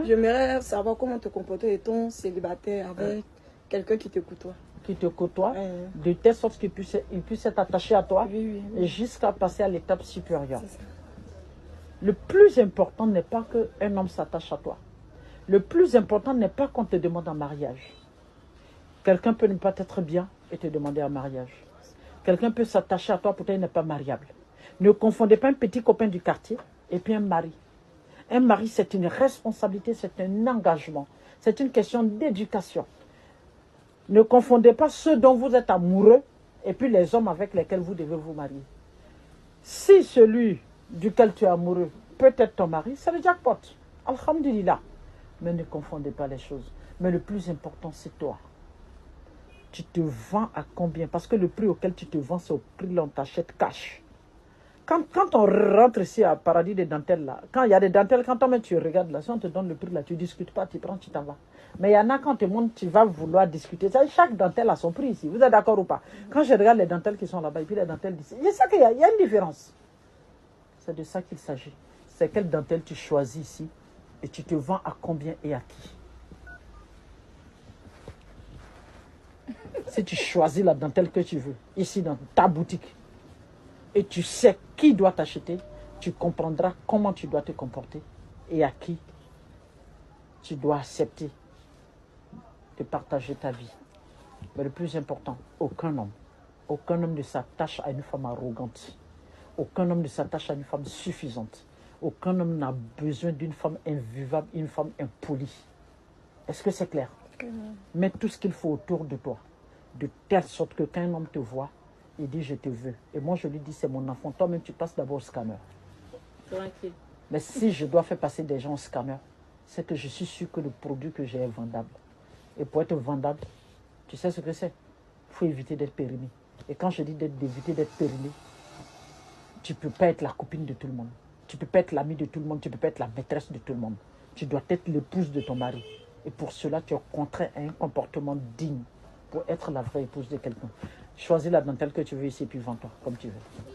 J'aimerais savoir comment te comporter étant célibataire avec quelqu'un qui te côtoie. Qui te côtoie, de telle sorte qu'il puisse être attaché à toi, oui. jusqu'à passer à l'étape supérieure. Le plus important n'est pas qu'un homme s'attache à toi. Le plus important n'est pas qu'on te demande en mariage. Quelqu'un peut ne pas être bien et te demander en mariage. Quelqu'un peut s'attacher à toi, pourtant il n'est pas mariable. Ne confondez pas un petit copain du quartier et puis un mari. Un mari, c'est une responsabilité, c'est un engagement. C'est une question d'éducation. Ne confondez pas ceux dont vous êtes amoureux et puis les hommes avec lesquels vous devez vous marier. Si celui duquel tu es amoureux peut être ton mari, c'est le jackpot. Alhamdulillah. Mais ne confondez pas les choses. Mais le plus important, c'est toi. Tu te vends à combien? Parce que le prix auquel tu te vends, c'est au prix où on t'achète cash. Quand on rentre ici à Paradis des dentelles, là, quand il y a des dentelles, quand toi-même tu regardes là, si on te donne le prix là, tu ne discutes pas, tu prends, tu t'en vas. Mais il y en a quand on te montre, tu vas vouloir discuter. Chaque dentelle a son prix ici. Vous êtes d'accord ou pas? Quand je regarde les dentelles qui sont là-bas et puis les dentelles d'ici, je sais qu'il y a une différence. C'est de ça qu'il s'agit. C'est quelle dentelle tu choisis ici et tu te vends à combien et à qui? Si tu choisis la dentelle que tu veux, ici dans ta boutique, et tu sais qui doit t'acheter, tu comprendras comment tu dois te comporter et à qui tu dois accepter de partager ta vie. Mais le plus important, aucun homme ne s'attache à une femme arrogante. Aucun homme ne s'attache à une femme suffisante. Aucun homme n'a besoin d'une femme invivable, une femme impolie. Est-ce que c'est clair? Mets tout ce qu'il faut autour de toi, de telle sorte que quand un homme te voit, il dit je te veux. Et moi je lui dis c'est mon enfant. Toi-même tu passes d'abord au scanner. Tranquille. Mais si je dois faire passer des gens au scanner, c'est que je suis sûr que le produit que j'ai est vendable. Et pour être vendable, tu sais ce que c'est? Il faut éviter d'être périmé. Et quand je dis d'éviter d'être périmé, tu ne peux pas être la copine de tout le monde. Tu ne peux pas être l'amie de tout le monde. Tu ne peux pas être la maîtresse de tout le monde. Tu dois être l'épouse de ton mari. Et pour cela, tu es contraint à un comportement digne pour être la vraie épouse de quelqu'un. Choisis la dentelle que tu veux ici et puis vends-toi comme tu veux.